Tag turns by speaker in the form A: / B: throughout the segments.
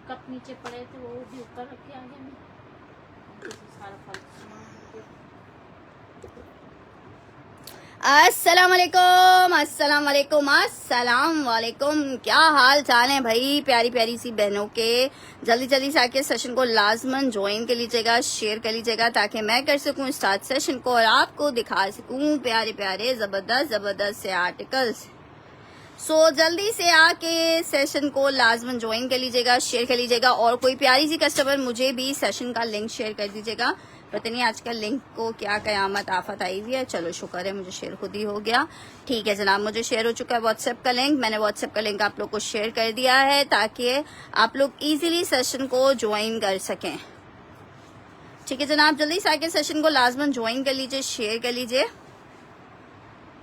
A: Cup नीचे पड़े थे वो भी ऊपर रख के आ गया मैं सारा फालतू सामान।
B: अस्सलाम वालेकुम, अस्सलाम वालेकुम, अस्सलाम वालेकुम। क्या हाल चाल है भाई प्यारी प्यारी सी बहनों के। जल्दी जल्दी से आके सेशन को लाजमन ज्वाइन कर लीजिएगा, शेयर कर लीजिएगा ताकि मैं कर सकूं स्टार्ट सेशन को और आपको दिखा सकूं प्यारे प्यारे जबरदस्त जबरदस्त से आर्टिकल्स। सो जल्दी से आके सेशन को लाजमन ज्वाइन कर लीजिएगा, शेयर कर लीजिएगा और कोई प्यारी सी कस्टमर मुझे भी सेशन का लिंक शेयर कर दीजिएगा। पता नहीं आजकल लिंक को क्या कयामत आफत आई हुई है। चलो शुक्र है मुझे शेयर खुद ही हो गया। ठीक है जनाब, मुझे शेयर हो चुका है व्हाट्सएप का लिंक। मैंने व्हाट्सएप का लिंक आप लोग को शेयर कर दिया है ताकि आप लोग इजीली सेशन को ज्वाइन कर सकें। ठीक है जनाब, जल्दी से आके सेशन को लाजमन ज्वाइन कर लीजिए, शेयर कर लीजिए,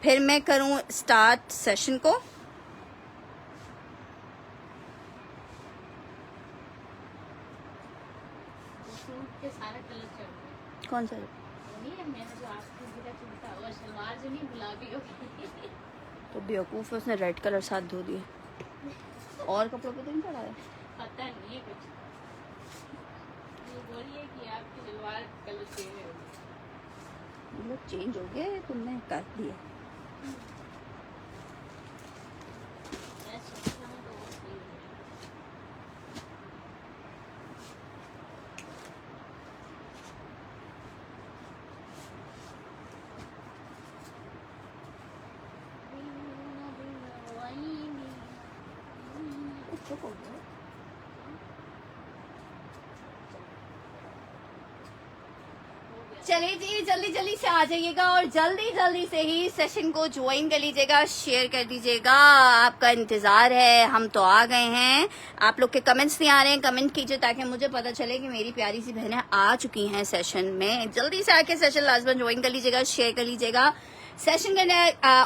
B: फिर मैं करूं स्टार्ट सेशन को।
A: के सारे कलर चल रहे
B: कौन सा?
A: नहीं है मैंने जो आपको गिरा चुनता वो शलवार जो नहीं गुलाबी होगी
B: तो बेवकूफ है, उसने रेड कलर साथ धो दिए और कपड़ों पे तो नहीं चढ़ा है।
A: पता नहीं है कुछ। ये बोलिए कि आपकी शलवार कलर चेंज हो गया।
B: मतलब चेंज हो गया, तुमने काट दिया।
A: मैं सोचता हूँ तो वो सही है।
B: चलिए जी, जल्दी जल्दी से आ जाइएगा और जल्दी जल्दी से ही सेशन को ज्वाइन कर लीजिएगा, शेयर कर दीजिएगा। आपका इंतजार है, हम तो आ गए हैं। आप लोग के कमेंट्स नहीं आ रहे हैं, कमेंट कीजिए ताकि मुझे पता चले कि मेरी प्यारी सी बहनें आ चुकी हैं सेशन में। जल्दी से आके सेशन लाजमन ज्वाइन कर लीजिएगा, शेयर कर लीजिएगा। सेशन करने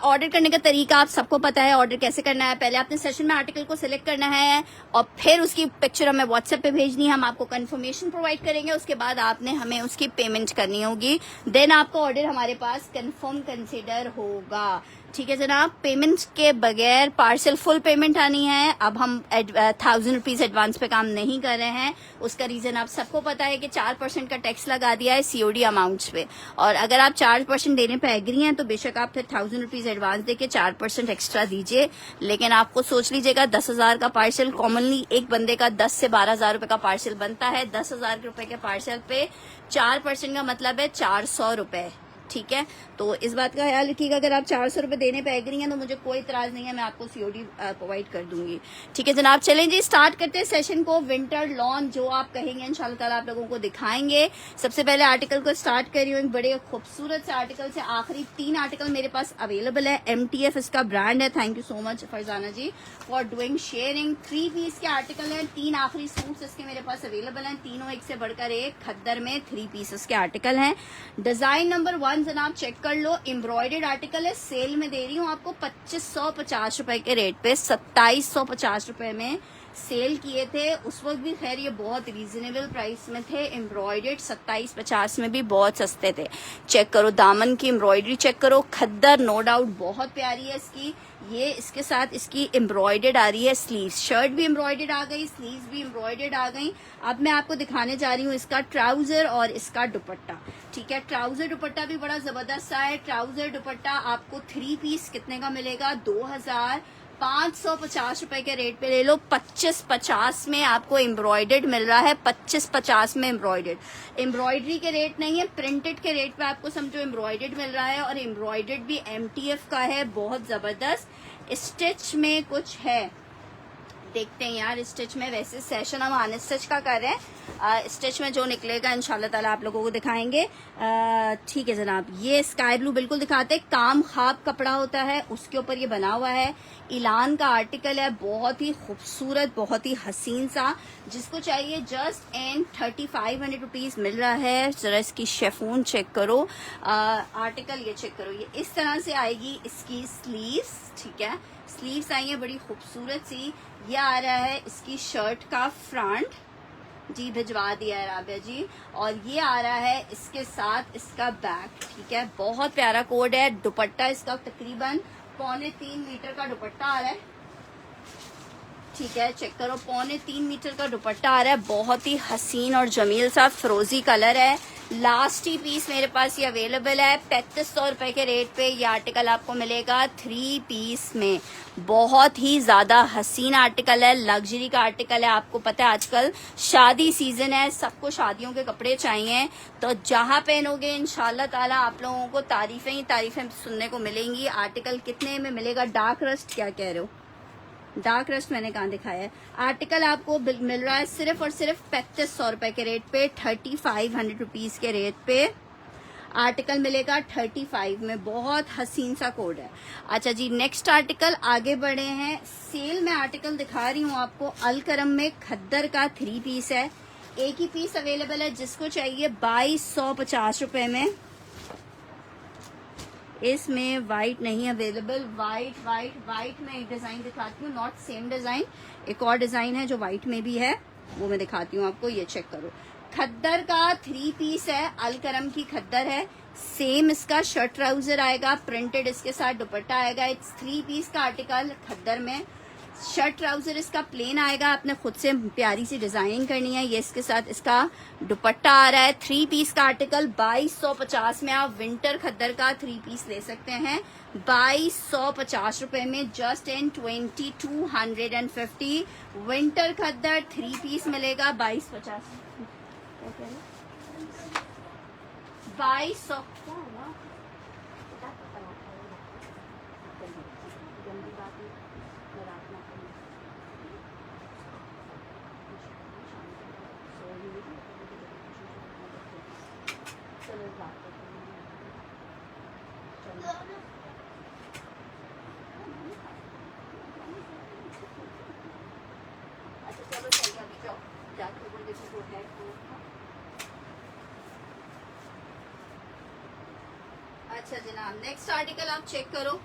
B: ऑर्डर करने का तरीका आप सबको पता है। ऑर्डर कैसे करना है, पहले आपने सेशन में आर्टिकल को सिलेक्ट करना है और फिर उसकी पिक्चर हमें व्हाट्सएप पे भेजनी है। हम आपको कंफर्मेशन प्रोवाइड करेंगे, उसके बाद आपने हमें उसकी पेमेंट करनी होगी। देन आपका ऑर्डर हमारे पास कंफर्म कंसिडर होगा। ठीक है जनाब, पेमेंट के बगैर पार्सल फुल पेमेंट आनी है। अब हम 1000 रुपीज एडवांस पे काम नहीं कर रहे हैं। उसका रीजन आप सबको पता है कि 4% का टैक्स लगा दिया है सीओडी अमाउंट्स पे, और अगर आप 4% देने पे एग्री हैं तो बेशक आप फिर 1000 रुपीज एडवांस देके 4% एक्स्ट्रा दीजिए। लेकिन आपको सोच लीजिएगा 10,000 का पार्सल कॉमनली एक बंदे का 10 से 12,000 रुपए का पार्सल बनता है। 10,000 रुपए के पार्सल पे 4% का मतलब है 400 रुपए। ठीक है, तो इस बात का ख्याल रखिएगा। अगर आप 400 रुपए देने पे एग्री हैं तो मुझे कोई इतराज नहीं है, मैं आपको सीओडी प्रोवाइड कर दूंगी। ठीक है जनाब, चलें जी स्टार्ट करते हैं सेशन को। विंटर लॉन जो आप कहेंगे इंशाल्लाह ताला आप लोगों को दिखाएंगे। सबसे पहले आर्टिकल को स्टार्ट कर रही हूँ। एक बड़े खूबसूरत से आर्टिकल से आखिरी 3 आर्टिकल मेरे पास अवेलेबल है। MTF इसका ब्रांड है। Thank you so much Farzana ji for doing sharing. 3 piece के आर्टिकल है, 3 आखिरी सूट्स इसके मेरे पास अवेलेबल हैं। तीनों एक से बढ़कर एक खद्दर में 3 पीसेस के आर्टिकल हैं। डिजाइन नंबर 1 जनाब चेक कर लो, एम्ब्रॉयडर्ड आर्टिकल है। सेल में दे रही हूँ आपको 2550 रुपए के रेट पे। 2750 रुपए में सेल किए थे उस वक्त भी, खैर ये बहुत रीजनेबल प्राइस में थे। एम्ब्रॉयडर्ड 2750 में भी बहुत सस्ते थे। चेक करो दामन की एम्ब्रॉयडरी, चेक करो खद्दर, नो डाउट बहुत प्यारी है इसकी। ये इसके साथ इसकी एम्ब्रॉयडर्ड आ रही है स्लीव्स, शर्ट भी एम्ब्रॉयडर्ड आ गई, स्लीव्स भी एम्ब्रॉयडर्ड आ गई। अब मैं आपको दिखाने जा रही हूँ इसका ट्राउजर और इसका दुपट्टा। ठीक है, ट्राउजर दुपट्टा भी बड़ा जबरदस्त सा है। ट्राउजर दुपट्टा आपको 3 पीस कितने का मिलेगा? 2550 रुपए के रेट पे ले लो। 2550 में आपको एम्ब्रॉयडर्ड मिल रहा है। 2550 में एम्ब्रॉयडर्ड, एम्ब्रॉयडरी के रेट नहीं है, प्रिंटेड के रेट पे आपको समझो एम्ब्रॉयडर्ड मिल रहा है। और एम्ब्रॉयडर्ड भी MTF का है, बहुत जबरदस्त। स्टिच में कुछ है, देखते हैं यार स्टिच में। वैसे सेशन हम अनस्टिच का कर रहे हैं, स्टिच में जो निकलेगा इंशाल्लाह ताला आप लोगों को दिखाएंगे। ठीक है जनाब, ये स्काई ब्लू बिल्कुल दिखाते हैं, काम खाब कपड़ा होता है उसके ऊपर ये बना हुआ है। इलान का आर्टिकल है, बहुत ही खूबसूरत, बहुत ही हसीन सा। जिसको चाहिए जस्ट एंड 3500 रुपीज मिल रहा है। जरा इसकी शेफून चेक करो, आर्टिकल ये चेक करो। ये इस तरह से आएगी इसकी स्लीव्स। ठीक है, स्लीव्स आई है बड़ी खूबसूरत सी। ये आ रहा है इसकी शर्ट का फ्रंट, जी भिजवा दिया है राबिया जी। और ये आ रहा है इसके साथ इसका बैक। ठीक है, बहुत प्यारा कोड है। दुपट्टा इसका तकरीबन 3.25 मीटर का दुपट्टा आ रहा है। ठीक है, चेक करो, 3.25 मीटर का दुपट्टा आ रहा है, बहुत ही हसीन और जमील सा फिरोजी कलर है। लास्ट ही पीस मेरे पास ये अवेलेबल है 3500 रुपए के रेट पे। ये आर्टिकल आपको मिलेगा 3 पीस में। बहुत ही ज्यादा हसीन आर्टिकल है, लग्जरी का आर्टिकल है। आपको पता है आजकल शादी सीजन है, सबको शादियों के कपड़े चाहिए, तो जहां पहनोगे इंशाल्लाह ताला आप लोगों को तारीफें ही तारीफें सुनने को मिलेंगी। आर्टिकल कितने में मिलेगा? डार्क रस्ट क्या कह रहे हो? डार्क रस्ट मैंने कहाँ दिखाया है? आर्टिकल आपको मिल रहा है सिर्फ और सिर्फ 3500 रुपए के रेट पे, 3500 रुपीज के रेट पे आर्टिकल मिलेगा 35 में। बहुत हसीन सा कोड है। अच्छा जी, नेक्स्ट आर्टिकल आगे बढ़े हैं। सेल में आर्टिकल दिखा रही हूँ आपको, अलकरम में खद्दर का 3 पीस है। एक ही पीस अवेलेबल है, जिसको चाहिए 2250 रुपए में। इसमें वाइट नहीं अवेलेबल। वाइट में एक डिजाइन दिखाती हूँ, नॉट सेम डिजाइन, एक और डिजाइन है जो वाइट में भी है, वो मैं दिखाती हूँ आपको। ये चेक करो, खद्दर का 3 पीस है, अलकरम की खद्दर है। सेम इसका शर्ट ट्राउजर आएगा, प्रिंटेड इसके साथ दुपट्टा आएगा। इट्स 3 पीस का आर्टिकल खद्दर में। शर्ट ट्राउजर इसका प्लेन आएगा, आपने खुद से प्यारी सी डिजाइनिंग करनी है। ये इसके साथ इसका दुपट्टा आ रहा है। 3 पीस का आर्टिकल 2250 में आप विंटर खद्दर का 3 पीस ले सकते हैं 2250 रुपए में, just in 2250। Winter khaddar 3 piece मिलेगा 2250। 2200 अच्छा जनाब, नेक्स्ट आर्टिकल आप चेक करो।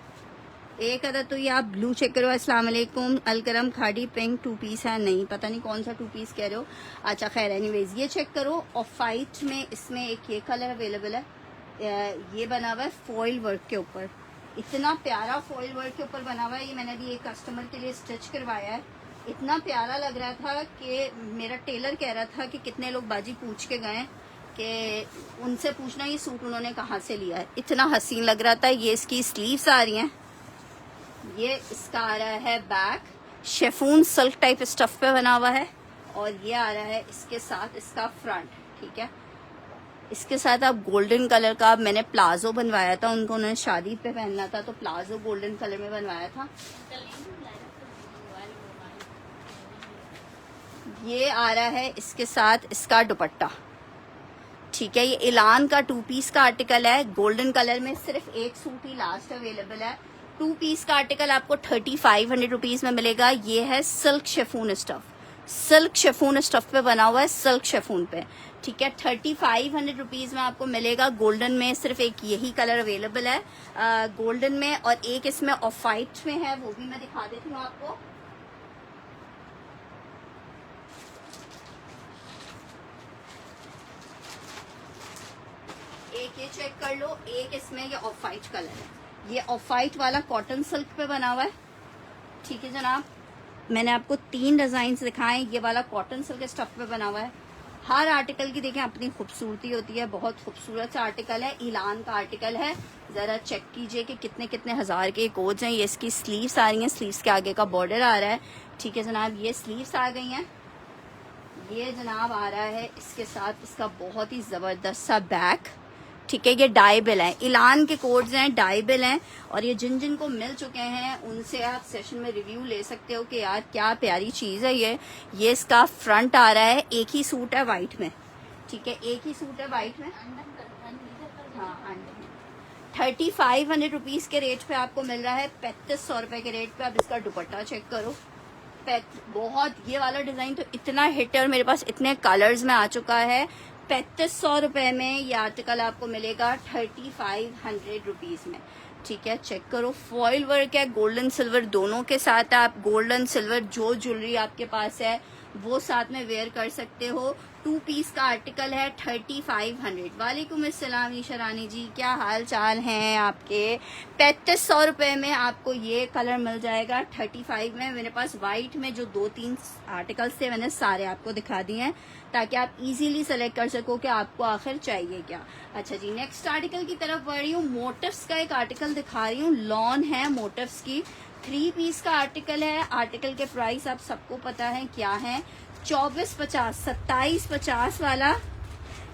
B: एक अदर तो ये आप ब्लू चेक करो। अस्सलाम वालेकुम, अलकरम खाड़ी पिंक 2 पीस है। नहीं पता नहीं कौन सा 2 पीस कह रहे हो। अच्छा खैर, एनीवेज ये चेक करो। ऑफ वाइट में इसमें एक ये कलर अवेलेबल है, ये बना हुआ है फॉइल वर्क के ऊपर। इतना प्यारा फॉइल वर्क के ऊपर बना हुआ है। ये मैंने अभी एक कस्टमर के लिए स्टिच करवाया है। इतना प्यारा लग रहा था कि मेरा टेलर कह रहा था कि कितने लोग बाजी पूछ के गए कि उनसे पूछना ये सूट उन्होंने कहाँ से लिया है। इतना हसीन लग रहा था। ये इसकी स्लीव्स आ रही हैं, ये इसका आ रहा है back, chiffon silk type stuff पे बना हुआ है, और ये आ रहा है इसके साथ इसका फ्रंट। ठीक है, इसके साथ आप गोल्डन कलर का, मैंने प्लाजो बनवाया था उनको, उन्होंने शादी पे पहनना था तो प्लाजो गोल्डन कलर में बनवाया था। ये आ रहा है इसके साथ इसका दुपट्टा। ठीक है, ये इलान का 2 पीस का आर्टिकल है, गोल्डन कलर में। सिर्फ एक सूट ही लास्ट अवेलेबल है। 2 पीस का आर्टिकल आपको 3500 रुपीज में मिलेगा। ये है silk chiffon stuff, silk chiffon stuff पे बना हुआ है, सिल्क शेफून पे। ठीक है, 3500 रुपीज में आपको मिलेगा। गोल्डन में सिर्फ एक यही कलर अवेलेबल है, गोल्डन में, और एक इसमें ऑफ वाइट में है, वो भी मैं दिखा देती हूँ आपको। एक ये चेक कर लो, एक इसमें ये ऑफ वाइट कलर है। ये ऑफ वाइट वाला कॉटन सिल्क पे बना हुआ है। ठीक है जनाब, मैंने आपको 3 डिजाइन दिखाए। ये वाला कॉटन सिल्क स्टफ पे बना हुआ है। हर आर्टिकल की देखें अपनी खूबसूरती होती है। बहुत खूबसूरत सा आर्टिकल है, इलान का आर्टिकल है। जरा चेक कीजिए कि कितने कितने हजार के कोड्स हैं। ये इसकी स्लीव्स आ रही हैं, स्लीव्स के आगे का बॉर्डर आ रहा है। ठीक है जनाब, ये स्लीव्स आ गई हैं। ये जनाब आ रहा है इसके साथ इसका बहुत ही जबरदस्त सा बैक। ठीक है, ये डाइबिल है, इलान के कोड्स हैं, डाइबिल हैं, और ये जिन जिन को मिल चुके हैं उनसे आप सेशन में रिव्यू ले सकते हो कि यार क्या प्यारी चीज है ये। इसका फ्रंट आ रहा है, एक ही सूट है वाइट में। ठीक है, एक ही सूट है वाइट में। हाँ, 3500 रुपीज के रेट पे आपको मिल रहा है, 3500 रुपए के रेट पे। आप इसका दुपट्टा चेक करो, बहुत, ये वाला डिजाइन तो इतना हिट है और मेरे पास इतने कलर्स में आ चुका है। 3500 रुपए में ये आर्टिकल आपको मिलेगा 3500 रुपीज में। ठीक है, चेक करो, फॉइल वर्क है, गोल्डन सिल्वर दोनों के साथ। आप गोल्डन सिल्वर जो ज्वेलरी आपके पास है वो साथ में वेयर कर सकते हो। 2 पीस का आर्टिकल है 3500। वालेकुम अस्सलाम ईशा रानी जी, क्या हाल चाल हैं आपके। 3500 रुपये में आपको ये कलर मिल जाएगा 35 में। मेरे पास वाइट में जो 2-3 आर्टिकल्स थे मैंने सारे आपको दिखा दिए हैं ताकि आप इजीली सेलेक्ट कर सको कि आपको आखिर चाहिए क्या। अच्छा जी, नेक्स्ट आर्टिकल की तरफ बढ़ रही हूँ। मोटिव्स का एक आर्टिकल दिखा रही हूँ, लॉन है मोटिव्स की, 3 पीस का आर्टिकल है। आर्टिकल के प्राइस आप सबको पता है क्या है, 2450, 2750 वाला।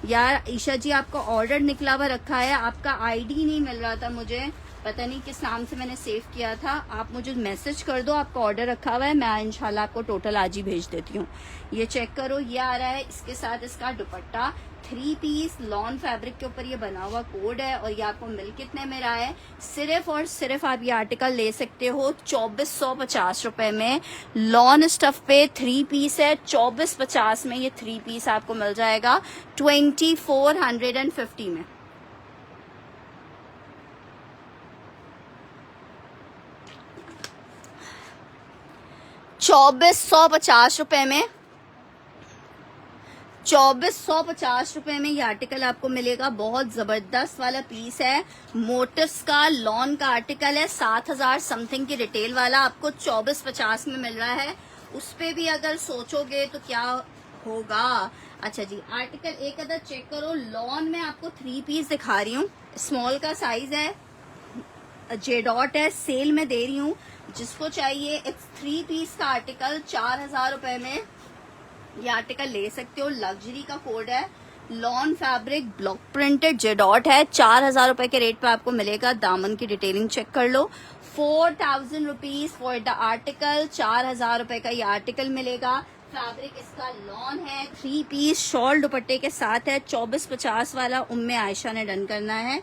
B: यार ईशा जी आपका ऑर्डर निकला हुआ रखा है, आपका आईडी नहीं मिल रहा था मुझे, पता नहीं किस नाम से मैंने सेव किया था। आप मुझे मैसेज कर दो, आपका ऑर्डर रखा हुआ है, मैं इंशाल्लाह आपको टोटल आज ही भेज देती हूँ। ये चेक करो, ये आ रहा है, इसके साथ इसका दुपट्टा 3 पीस लॉन फैब्रिक के ऊपर ये बना हुआ कोड है और ये आपको मिल कितने में रहा है, सिर्फ और सिर्फ आप ये आर्टिकल ले सकते हो 2450 रुपए में। लॉन स्टफ पे 3 पीस है, 2450 में ये 3 पीस आपको मिल जाएगा 2450 में। ₹2450 में, 2450 रुपए में ये आर्टिकल आपको मिलेगा। बहुत जबरदस्त वाला पीस है, मोटिव्स का लॉन का आर्टिकल है। 7000 समथिंग की रिटेल वाला आपको 2450 में मिल रहा है। उस पे भी अगर सोचोगे तो क्या होगा। अच्छा जी, आर्टिकल एक अदर चेक करो। लॉन में आपको 3 पीस दिखा रही हूँ, स्मॉल का साइज है, जे डॉट है, सेल में दे रही हूँ। जिसको चाहिए इट्स 3 पीस का आर्टिकल 4000 रुपए में ये आर्टिकल ले सकते हो। लग्जरी का कोड है, lawn fabric block printed J dot है, 4000 रुपए के रेट पे आपको मिलेगा। दामन की डिटेलिंग चेक कर लो। 4000 रुपीज फॉर द आर्टिकल, 4000 रुपए का ये आर्टिकल मिलेगा। फैब्रिक इसका लॉन है, 3 पीस शॉल दुपट्टे के साथ है। 2450 वाला उम्मे आयशा ने डन करना है।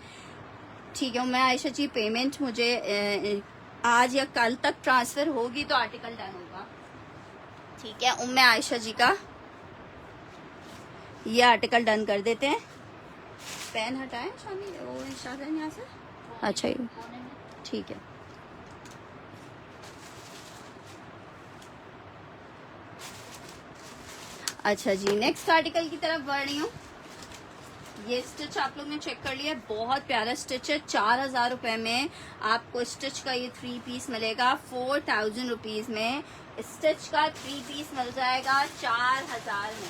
B: ठीक है उम्मे आयशा जी, पेमेंट मुझे आज या कल तक ट्रांसफर होगी तो आर्टिकल डन होगा। ठीक है उम्मे आयशा जी का ये आर्टिकल डन कर देते हैं। पेन हटाएं शामी, वो इंशाल्लाह यहाँ से। अच्छा ये ठीक है। अच्छा जी, नेक्स्ट आर्टिकल की तरफ बढ़ रही हूँ। ये स्टिच आप लोग ने चेक कर लिया, बहुत प्यारा स्टिच है। 4000 रुपए में आपको स्टिच का ये 3 पीस मिलेगा। 4000 रुपीज में स्टिच का 3 पीस मिल जाएगा 4000 में।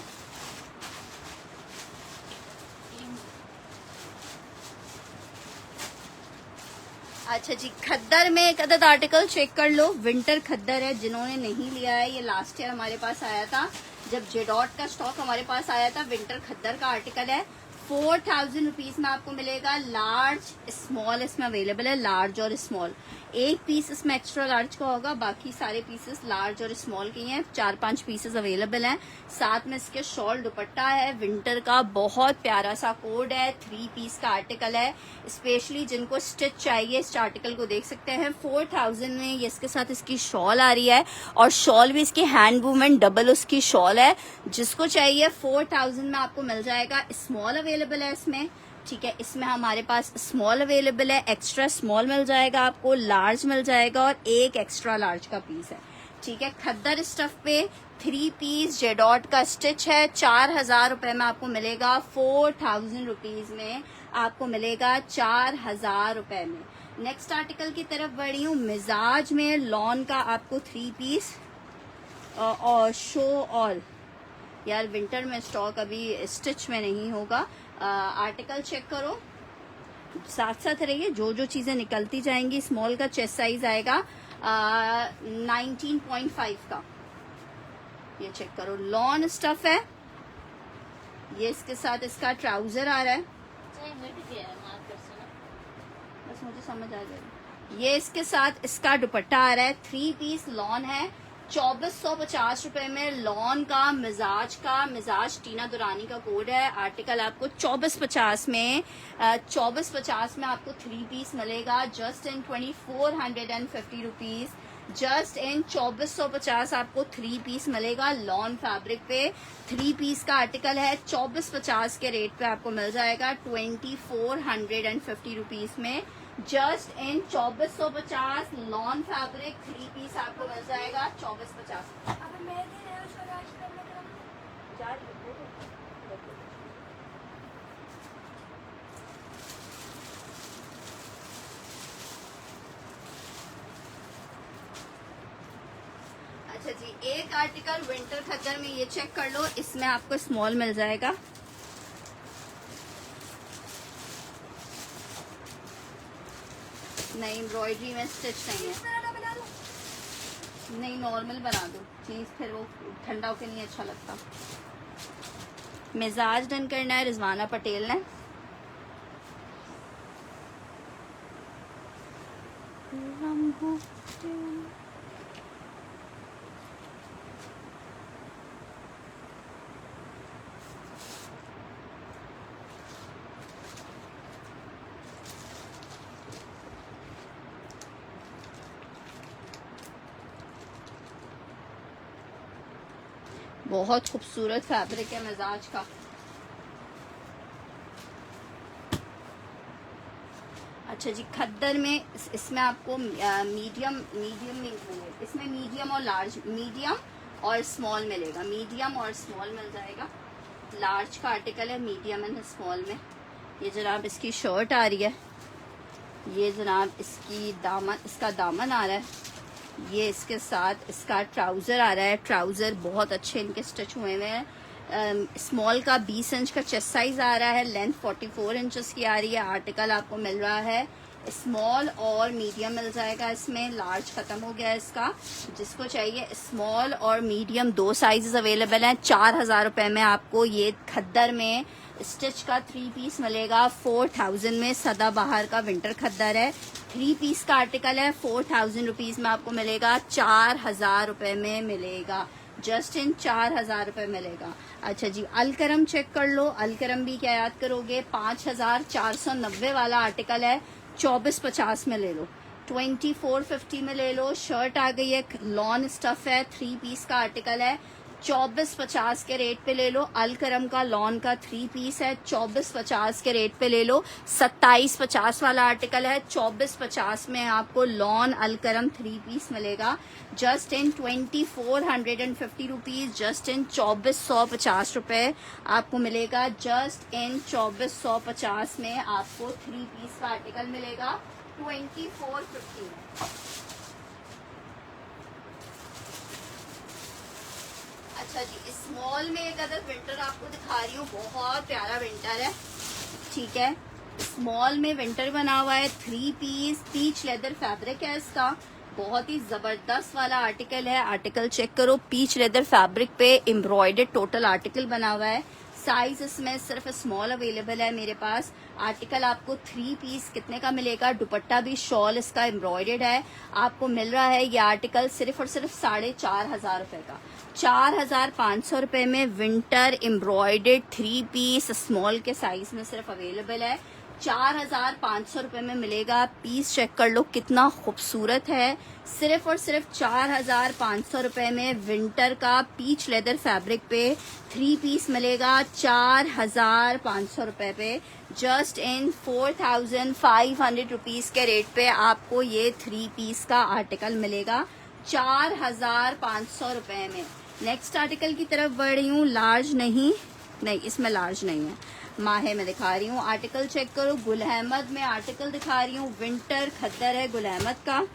B: अच्छा जी, खद्दर में एक अदद आर्टिकल चेक कर लो, विंटर खद्दर है। जिन्होंने नहीं लिया है, ये लास्ट ईयर हमारे पास आया था जब जेडॉट का स्टॉक हमारे पास आया था। विंटर खद्दर का आर्टिकल है, 4000 रुपीज में आपको मिलेगा। लार्ज स्मॉल इसमें अवेलेबल है, लार्ज और स्मॉल। एक पीस इसमें एक्स्ट्रा लार्ज का होगा, बाकी सारे पीसेस लार्ज और स्मॉल के हैं। 4-5 पीसेस अवेलेबल हैं। साथ में इसके शॉल दुपट्टा है विंटर का, बहुत प्यारा सा कोड है। 3 पीस का आर्टिकल है। स्पेशली जिनको स्टिच चाहिए इस आर्टिकल को देख सकते हैं। 4000 में ये इसके साथ इसकी शॉल आ रही है और शॉल भी इसकी हैंड वूमेंट डबल उसकी शॉल है। जिसको चाहिए 4000 में आपको मिल जाएगा। स्मॉल अवेलेबल है इसमें, ठीक है। इसमें हमारे पास स्मॉल अवेलेबल है, एक्स्ट्रा स्मॉल मिल जाएगा आपको, लार्ज मिल जाएगा और एक एक्स्ट्रा लार्ज का पीस है। ठीक है, खद्दर स्टफ पे 3 पीस जेडॉट का स्टिच है। 4000 रुपए में आपको मिलेगा। 4000 रुपीज में आपको मिलेगा 4000 रुपए में। नेक्स्ट आर्टिकल की तरफ बढ़ी हूँ। मिजाज में लॉन का आपको 3 पीस और शो ऑल। यार विंटर में स्टॉक अभी स्टिच में नहीं होगा। आर्टिकल चेक करो, साथ साथ रहिए, जो जो चीजें निकलती जाएंगी। स्मॉल का चेस्ट साइज आएगा 19.5 का, ये चेक करो। लॉन स्टफ है, ये इसके साथ इसका ट्राउजर आ रहा है। बस मुझे समझ आ जाएगा। ये इसके साथ इसका दुपट्टा आ रहा है। 3 पीस लॉन है, 2450 रुपए में। लॉन का मिजाज टीना दुरानी का कोड है। आर्टिकल आपको 2450 में 2450 में आपको 3 पीस मिलेगा। Just in 2450 rupees, just in 2450 आपको 3 पीस मिलेगा। लॉन फैब्रिक पे 3 पीस का आर्टिकल है। 2450 के रेट पे आपको मिल जाएगा 2450 रुपीज में just in 2450 lawn fabric 3 piece आपको मिल जाएगा 2450। अच्छा जी, एक आर्टिकल विंटर खद्दर में ये चेक कर लो, इसमें आपको स्मॉल मिल जाएगा। नहीं, एम्ब्रॉयडरी में स्टिच नहीं है, नहीं नॉर्मल बना दो चीज, फिर वो ठंडा होकर नहीं अच्छा लगता। मिजाज डन करना है रिजवाना पटेल ने। बहुत खूबसूरत फैब्रिक है मिजाज का। अच्छा जी, खद्दर में इसमें आपको मीडियम इसमें मीडियम और लार्ज, मीडियम और स्मॉल मिलेगा, मीडियम और स्मॉल मिल जाएगा। लार्ज का आर्टिकल है, मीडियम एंड स्मॉल में। ये जनाब इसकी शर्ट आ रही है, ये जनाब इसकी दामन, इसका दामन आ रहा है, ये इसके साथ इसका ट्राउज़र आ रहा है। ट्राउज़र बहुत अच्छे इनके स्टिच हुए हुए हैं। स्मॉल का 20 इंच का चेस्ट साइज आ रहा है, लेंथ 44 इंचेस की आ रही है। आर्टिकल आपको मिल रहा है स्मॉल और मीडियम मिल जाएगा इसमें, लार्ज खत्म हो गया है इसका। जिसको चाहिए स्मॉल और मीडियम दो साइजेस अवेलेबल हैं। 4000 रुपये में आपको ये खद्दर में स्टिच का 3 पीस मिलेगा। 4000 में सदाबहार का विंटर खद्दर है, 3 पीस का आर्टिकल है। 4000 रुपीज में आपको मिलेगा, 4000 रुपये में मिलेगा, जस्ट इन 4000 रुपये मिलेगा। अच्छा जी, अलकरम चेक कर लो, अलकरम भी क्या याद करोगे, 5490 वाला आर्टिकल है, 2450 में ले लो, 2450 में ले लो। शर्ट आ गई है, लॉन स्टफ है, 3 पीस का आर्टिकल है, 2450 के रेट पे ले लो। अलकरम का लॉन का 3 पीस है, 2450 के रेट पे ले लो। 2750 वाला आर्टिकल है, 2450 में आपको लॉन अलकरम 3 पीस मिलेगा, just in 2450 rupees, just in 2450 रुपये आपको मिलेगा। जस्ट इन 2450 में आपको 3 पीस का आर्टिकल मिलेगा 2450 में। अच्छा जी, स्मॉल में एक अदर विंटर आपको दिखा रही हूँ, बहुत प्यारा विंटर है, ठीक है। स्मॉल में विंटर बना हुआ है, 3 पीस पीच लेदर फैब्रिक है इसका, बहुत ही जबरदस्त वाला आर्टिकल है। आर्टिकल चेक करो, पीच लेदर फैब्रिक पे एम्ब्रॉयडर्ड टोटल आर्टिकल बना हुआ है। साइज इसमें सिर्फ स्मॉल अवेलेबल है मेरे पास। आर्टिकल आपको 3 पीस कितने का मिलेगा, दुपट्टा भी शॉल इसका एम्ब्रॉयडर्ड है, आपको मिल रहा है ये आर्टिकल सिर्फ और सिर्फ 4500 रुपए का, 4500 रुपए में विंटर एम्ब्रॉयडर्ड 3 पीस स्मॉल के साइज में सिर्फ अवेलेबल है। 4500 रुपए में मिलेगा। पीस चेक कर लो कितना खूबसूरत है, सिर्फ और सिर्फ 4500 रुपए में विंटर का पीच लेदर फैब्रिक पे 3 पीस मिलेगा, 4500 रुपए पे, जस्ट इन 4500 रुपीज के रेट पे आपको ये 3 पीस का आर्टिकल मिलेगा 4500 रुपए में। नेक्स्ट आर्टिकल की तरफ बढ़ रही हूँ, लार्ज नहीं, इसमें लार्ज नहीं है, माहे में दिखा रही हूँ। आर्टिकल चेक करो, गुल अहमद में आर्टिकल दिखा रही हूँ, विंटर खद्दर है गुल अहमद का।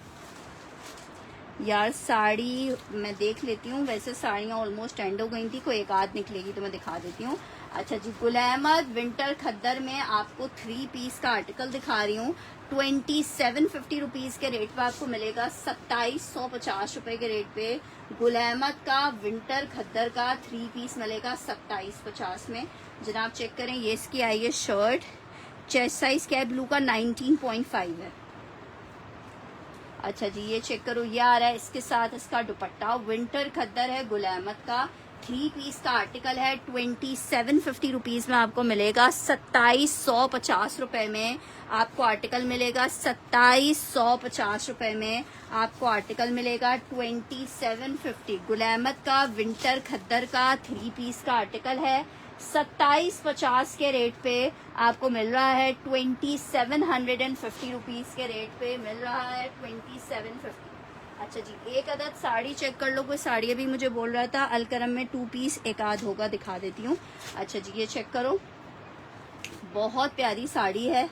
B: यार साड़ी मैं देख लेती हूँ, वैसे साड़ियाँ ऑलमोस्ट एंड हो गई थी, कोई एक आध निकलेगी तो मैं दिखा देती हूँ। अच्छा जी, गुल अहमद विंटर खद्दर में आपको 3 पीस का आर्टिकल दिखा रही हूँ, 2750 रुपीज के रेट पे आपको मिलेगा, 2750 रुपए के रेट पे गुल अहमद का विंटर खद्दर का 3 पीस मिलेगा 2750 में। जनाब चेक करें, ये इसकी आई है शर्ट, चेस्ट साइज क्या है ब्लू का, 19.5 है। अच्छा जी, ये चेक करो, ये आ रहा है इसके साथ इसका दुपट्टा, विंटर खद्दर है गुल अहमद का, 3 पीस का आर्टिकल है, 2750 रुपीज में आपको मिलेगा, 2750 रुपए में आपको आर्टिकल मिलेगा, 2750 रुपए में आपको आर्टिकल मिलेगा, 2750। गुल अहमद का विंटर खद्दर का 3 पीस का आर्टिकल है, 2750 के रेट पे आपको मिल रहा है, 2750 रुपीज के रेट पे मिल रहा है, 2750। अच्छा जी, एक अदद साड़ी चेक कर लो। कोई साड़ी अभी मुझे बोल रहा था अलकरम में 2 पीस एक आध होगा, दिखा देती हूँ। अच्छा जी, ये चेक करो, बहुत प्यारी साड़ी है,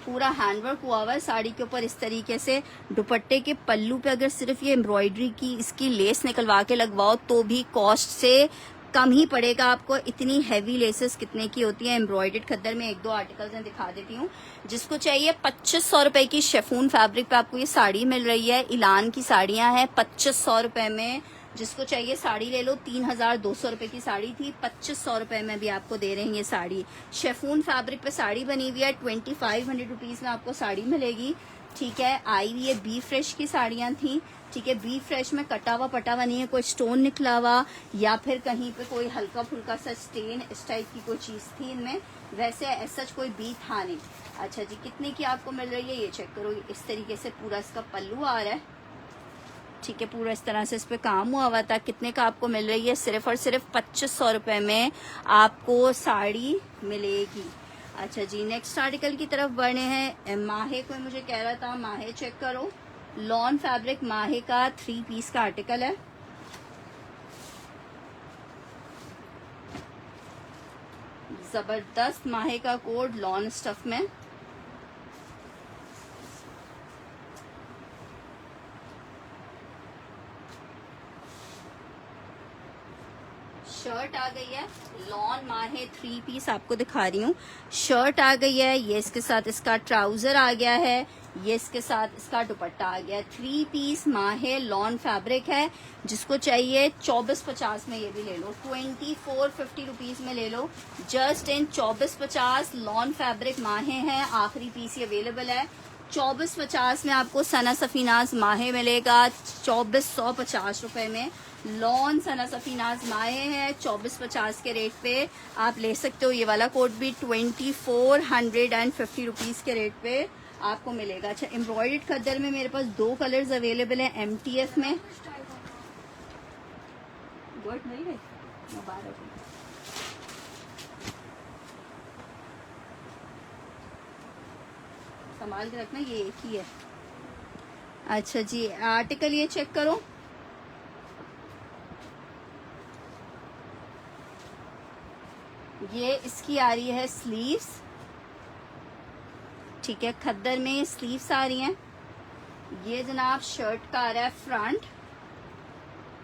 B: पूरा हैंडवर्क हुआ हुआ है साड़ी के ऊपर। इस तरीके से दुपट्टे के पल्लू पे अगर सिर्फ ये एम्ब्रॉयडरी की इसकी लेस निकलवा के लगवाओ तो भी कॉस्ट से कम ही पड़ेगा आपको। इतनी हैवी लेसेस कितने की होती है एम्ब्रॉयडर्ड खद्दर में? एक दो आर्टिकल्स में दिखा देती हूँ। जिसको चाहिए 2500 रुपए की शेफून फैब्रिक पे आपको ये साड़ी मिल रही है। इलान की साड़ियां हैं 2500 रुपए में। जिसको चाहिए साड़ी ले लो। 3200 रुपए की साड़ी थी, 2500 रुपए में भी आपको दे रहे हैं ये साड़ी। शेफून फैब्रिक पे साड़ी बनी हुई है, 2500 रुपीज में आपको साड़ी मिलेगी। ठीक है, आई हुई है बी फ्रेश की साड़ियां थी। ठीक है, बी फ्रेश में कटा हुआ पटा हुआ नहीं है, कोई स्टोन निकला हुआ या फिर कहीं पे कोई हल्का फुल्का सा स्टेन इस टाइप की कोई चीज थी इनमें, वैसे ऐसा कोई बी था नहीं। अच्छा जी, कितने की आपको मिल रही है ये चेक करो। इस तरीके से पूरा इसका पल्लू आ रहा है। ठीक है, पूरा इस तरह से इस पे काम हुआ हुआ था। कितने का आपको मिल रही है? सिर्फ और सिर्फ 2500 रुपए में आपको साड़ी मिलेगी। अच्छा जी, नेक्स्ट आर्टिकल की तरफ बढ़े हैं। माहे कोई मुझे कह रहा था, माहे चेक करो, लॉन फैब्रिक माहे का 3 पीस का आर्टिकल है। जबरदस्त माहे का कोड लॉन स्टफ में। शर्ट आ गई है, लॉन माहे 3 पीस आपको दिखा रही हूँ। शर्ट आ गई है, ये इसके साथ इसका ट्राउजर आ गया है, ये इसके साथ इसका दुपट्टा आ गया है। 3 पीस माहे लॉन फैब्रिक है। जिसको चाहिए 2450 में ये भी ले लो, 2450 रुपीज में ले लो। जस्ट इन 2450 लॉन फैब्रिक माहे हैं, आखिरी पीस ही अवेलेबल है। 2450 में आपको सना सफीनाज माहे मिलेगा, 2450 रुपए में लॉन सना सफीनाज माहे है। 2450 के रेट पे आप ले सकते हो। ये वाला कोड भी 2450 रुपीज के रेट पे आपको मिलेगा। अच्छा, एम्ब्रॉयडर्ड खद्दर में मेरे पास 2 कलर्स अवेलेबल है MTF में। गुड नहीं है, मुबारक हो। संभाल के रखना, ये एक ही है। अच्छा जी, आर्टिकल ये चेक करो, ये इसकी आ रही है स्लीव्स। ठीक है, खद्दर में स्लीव्स आ रही हैं। ये जनाब शर्ट का आ रहा है फ्रंट।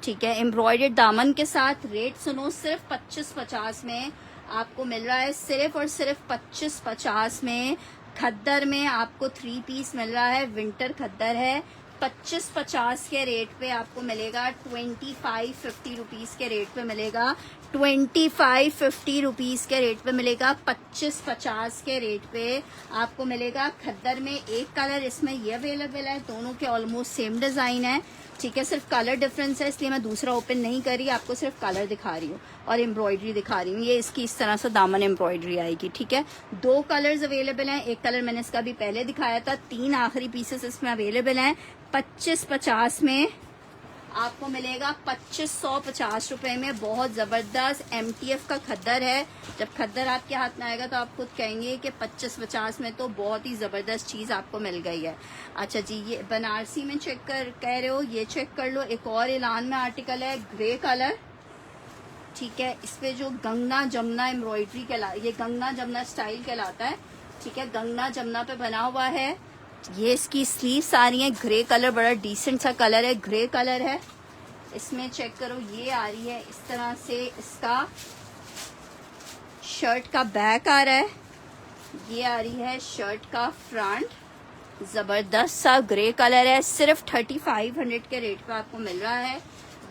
B: ठीक है, एम्ब्रॉयडर्ड दामन के साथ। रेट सुनो, सिर्फ 2550 में आपको मिल रहा है। सिर्फ और सिर्फ 2550 में खद्दर में आपको 3 पीस मिल रहा है। विंटर खद्दर है। 2550 के रेट पे आपको मिलेगा। 2550 रुपीज के रेट पे मिलेगा। 2550 रुपीज के रेट पे मिलेगा। 2550 के रेट पे आपको मिलेगा। खद्दर में एक कलर इसमें ये अवेलेबल है, दोनों के ऑलमोस्ट सेम डिजाइन है। ठीक है, सिर्फ कलर डिफरेंस है, इसलिए मैं दूसरा ओपन नहीं कर रही, आपको सिर्फ कलर दिखा रही हूँ और एम्ब्रॉयडरी दिखा रही हूँ। ये इसकी इस तरह से दामन एम्ब्रॉयडरी आएगी। ठीक है, 2 कलर्स अवेलेबल हैं। एक कलर मैंने इसका भी पहले दिखाया था। 3 आखिरी पीसेस इसमें अवेलेबल हैं। 2550 में आपको मिलेगा। 2550 रुपए में बहुत जबरदस्त MTF का खद्दर है। जब खद्दर आपके हाथ में आएगा तो आप खुद कहेंगे कि 2550 में तो बहुत ही जबरदस्त चीज आपको मिल गई है। अच्छा जी, ये बनारसी में चेक कर कह रहे हो, ये चेक कर लो। एक और ऐलान में आर्टिकल है, ग्रे कलर। ठीक है, इस पे जो गंगा जमुना एम्ब्रॉयडरी कहला, ये गंगा जमुना स्टाइल कहलाता है। ठीक है, गंगा जमुना पे बना हुआ है। ये इसकी स्लीव्स आ रही है, ग्रे कलर, बड़ा डिसेंट सा कलर है, ग्रे कलर है। इसमें चेक करो, ये आ रही है इस तरह से। इसका शर्ट का बैक आ रहा है, ये आ रही है शर्ट का फ्रंट। जबरदस्त सा ग्रे कलर है। सिर्फ 3500 के रेट पे आपको मिल रहा है।